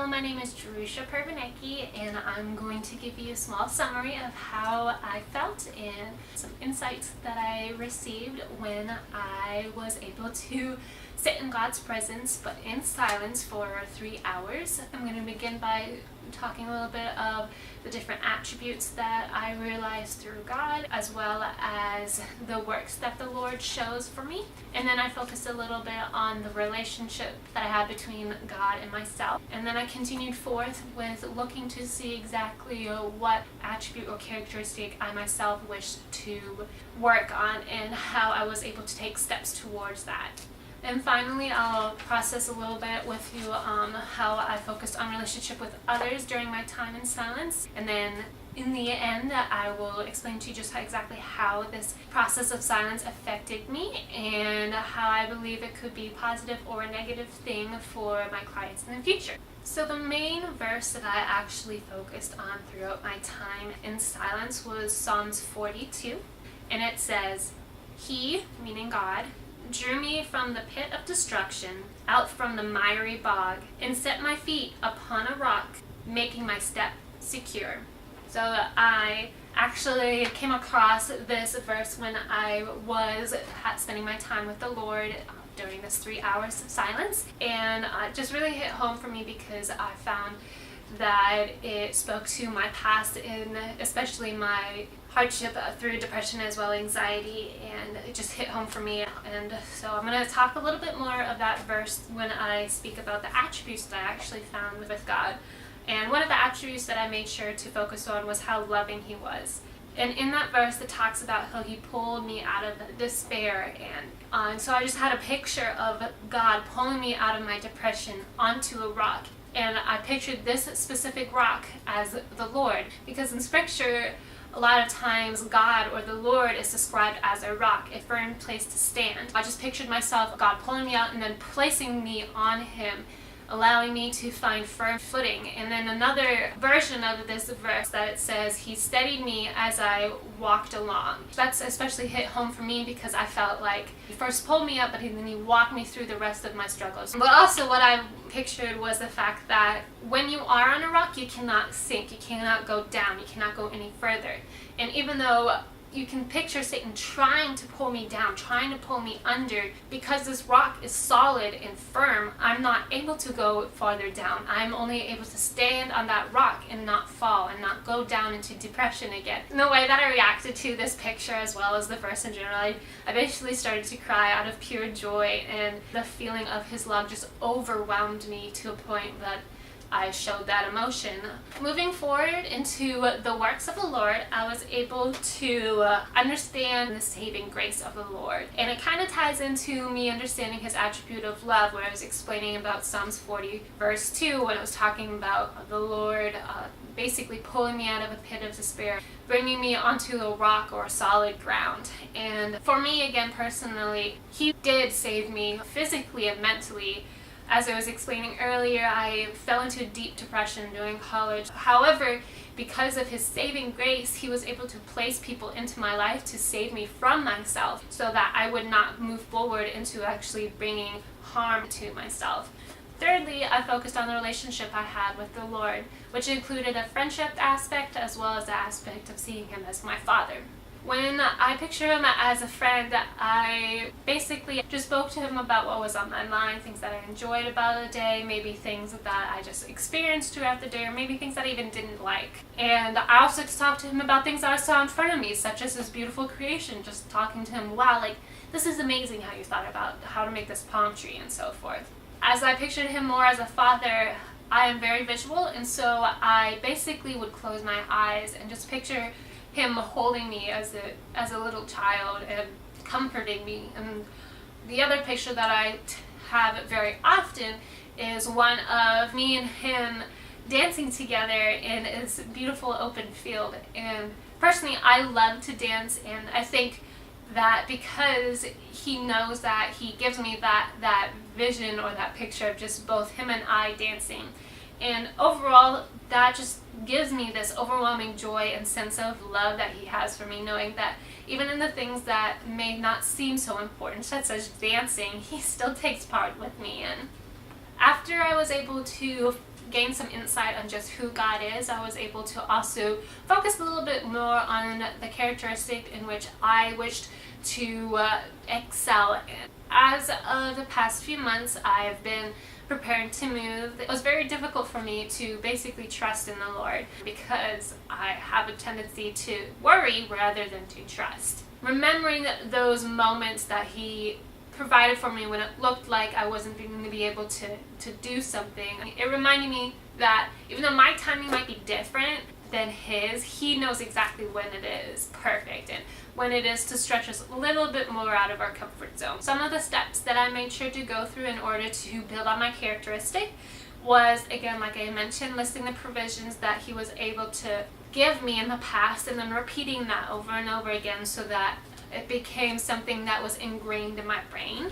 my name is Jerusha Pervanecki, and I'm going to give you a small summary of how I felt and some insights that I received when I was able to sit in God's presence, but in silence for 3 hours. I'm going to begin by talking a little bit of the different attributes that I realized through God, as well as the works that the Lord shows for me. And then I focused a little bit on the relationship that I had between God and myself. And then I continued forth with looking to see exactly what attribute or characteristic I myself wished to work on and how I was able to take steps towards that. And finally, I'll process a little bit with you how I focused on relationship with others during my time in silence. And then in the end, I will explain to you just exactly how this process of silence affected me and how I believe it could be a positive or a negative thing for my clients in the future. So the main verse that I actually focused on throughout my time in silence was Psalms 42. And it says, "He," meaning God, "drew me from the pit of destruction, out from the miry bog, and set my feet upon a rock, making my step secure." So I actually came across this verse when I was spending my time with the Lord during this 3 hours of silence, and it just really hit home for me because I found that it spoke to my past, and especially my hardship through depression as well as anxiety, and it just hit home for me. And so I'm going to talk a little bit more of that verse when I speak about the attributes that I actually found with God. And one of the attributes that I made sure to focus on was how loving He was. And in that verse, it talks about how He pulled me out of despair. And so I just had a picture of God pulling me out of my depression onto a rock. And I pictured this specific rock as the Lord, because in Scripture, a lot of times God or the Lord is described as a rock, a firm place to stand. I just pictured myself, God pulling me out and then placing me on Him, allowing me to find firm footing. And then another version of this verse that it says, "He steadied me as I walked along." That's especially hit home for me because I felt like He first pulled me up, but then He walked me through the rest of my struggles. But also what I pictured was the fact that when you are on a rock, you cannot sink, you cannot go down, you cannot go any further. And even though you can picture Satan trying to pull me down, trying to pull me under, because this rock is solid and firm, I'm not able to go farther down. I'm only able to stand on that rock and not fall and not go down into depression again. And the way that I reacted to this picture as well as the verse in general, I basically started to cry out of pure joy, and the feeling of His love just overwhelmed me to a point that I showed that emotion. Moving forward into the works of the Lord, I was able to understand the saving grace of the Lord. And it kind of ties into me understanding His attribute of love, where I was explaining about Psalms 40 verse 2, when it was talking about the Lord basically pulling me out of a pit of despair, bringing me onto a rock or a solid ground. And for me, again, personally, He did save me physically and mentally. As I was explaining earlier, I fell into deep depression during college. However, because of His saving grace, He was able to place people into my life to save me from myself so that I would not move forward into actually bringing harm to myself. Thirdly, I focused on the relationship I had with the Lord, which included a friendship aspect as well as the aspect of seeing Him as my Father. When I picture Him as a friend, I basically just spoke to Him about what was on my mind, things that I enjoyed about the day, maybe things that I just experienced throughout the day, or maybe things that I even didn't like. And I also just talked to Him about things that I saw in front of me, such as this beautiful creation, just talking to Him, wow, like, this is amazing how you thought about how to make this palm tree and so forth. As I pictured Him more as a father, I am very visual, and so I basically would close my eyes and just picture Him holding me as a little child and comforting me. And the other picture that I have very often is one of me and Him dancing together in this beautiful open field. And personally, I love to dance, and I think that because He knows that, He gives me that vision or that picture of just both Him and I dancing. And overall, that just gives me this overwhelming joy and sense of love that He has for me, knowing that even in the things that may not seem so important, such as dancing, He still takes part with me in. After I was able to gain some insight on just who God is, I was able to also focus a little bit more on the characteristic in which I wished to excel in. As of the past few months, I've been preparing to move. It was very difficult for me to basically trust in the Lord because I have a tendency to worry rather than to trust. Remembering those moments that He provided for me when it looked like I wasn't going to be able to do something, it reminded me that even though my timing might be different than His, He knows exactly when it is perfect and when it is to stretch us a little bit more out of our comfort zone. Some of the steps that I made sure to go through in order to build on my characteristic was, again, like I mentioned, listing the provisions that He was able to give me in the past and then repeating that over and over again so that it became something that was ingrained in my brain.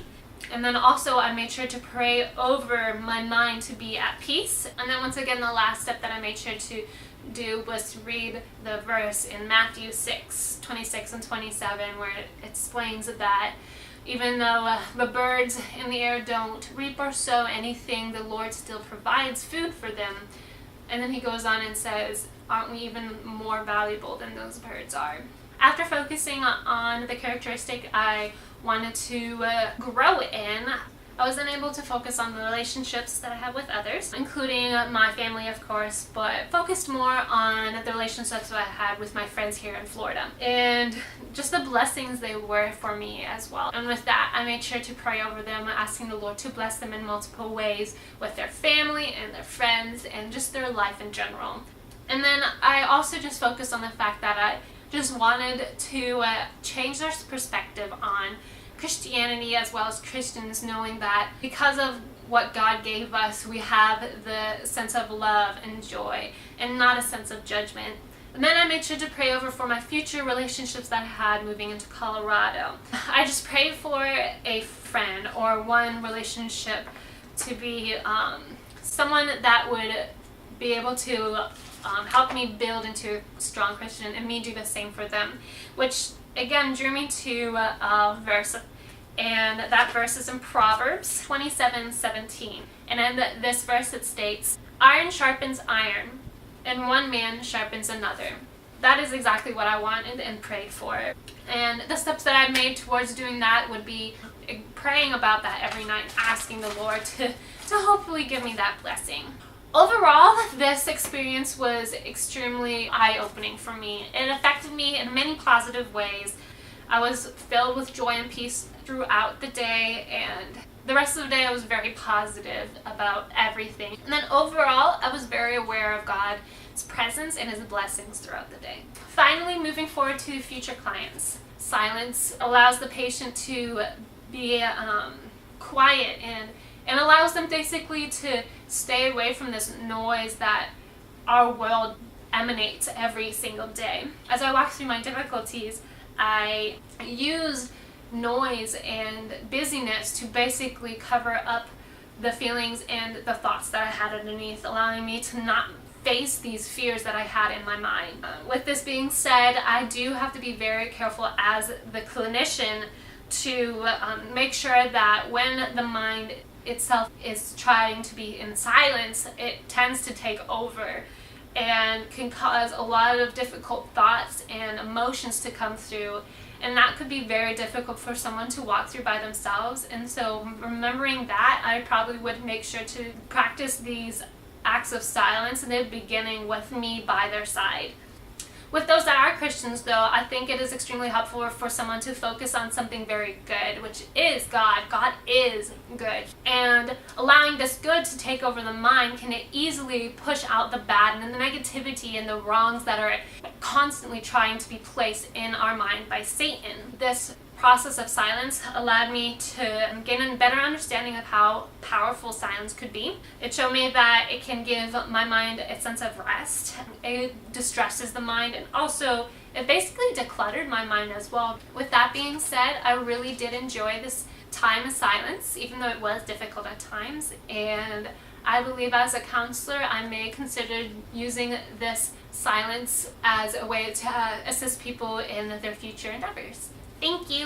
And then also I made sure to pray over my mind to be at peace. And then once again, the last step that I made sure to do was to read the verse in Matthew 6:26 and 27, where it explains that even though the birds in the air don't reap or sow anything, the Lord still provides food for them. And then He goes on and says, aren't we even more valuable than those birds are? After focusing on the characteristic I wanted to grow in, I was then able to focus on the relationships that I have with others, including my family, of course, but focused more on the relationships that I had with my friends here in Florida and just the blessings they were for me as well. And with that, I made sure to pray over them, asking the Lord to bless them in multiple ways with their family and their friends and just their life in general. And then I also just focused on the fact that I just wanted to change their perspective on Christianity as well as Christians, knowing that because of what God gave us, we have the sense of love and joy and not a sense of judgment. And then I made sure to pray over for my future relationships that I had moving into Colorado. I just prayed for a friend or one relationship to be someone that would be able to help me build into a strong Christian and me do the same for them, which again drew me to a verse, and that verse is in Proverbs 27:17. And in this verse it states, "Iron sharpens iron, and one man sharpens another." That is exactly what I wanted and prayed for. And the steps that I made towards doing that would be praying about that every night, asking the Lord to hopefully give me that blessing. Overall, this experience was extremely eye-opening for me. It affected me in many positive ways. I was filled with joy and peace throughout the day, and the rest of the day I was very positive about everything. And then overall, I was very aware of God's presence and His blessings throughout the day. Finally, moving forward to future clients. Silence allows the patient to be quiet and allows them basically to stay away from this noise that our world emanates every single day. As I walk through my difficulties, I use noise and busyness to basically cover up the feelings and the thoughts that I had underneath, allowing me to not face these fears that I had in my mind. With this being said, I do have to be very careful as the clinician to make sure that when the mind itself is trying to be in silence, it tends to take over and can cause a lot of difficult thoughts and emotions to come through, and that could be very difficult for someone to walk through by themselves. And so remembering that, I probably would make sure to practice these acts of silence in the beginning with me by their side. With those that are Christians, though, I think it is extremely helpful for someone to focus on something very good, which is God. God is good. And allowing this good to take over the mind can easily push out the bad and the negativity and the wrongs that are constantly trying to be placed in our mind by Satan. This process of silence allowed me to gain a better understanding of how powerful silence could be. It showed me that it can give my mind a sense of rest. It distresses the mind, and also it basically decluttered my mind as well. With that being said, I really did enjoy this time of silence, even though it was difficult at times, and I believe as a counselor I may consider using this silence as a way to assist people in their future endeavors. Thank you.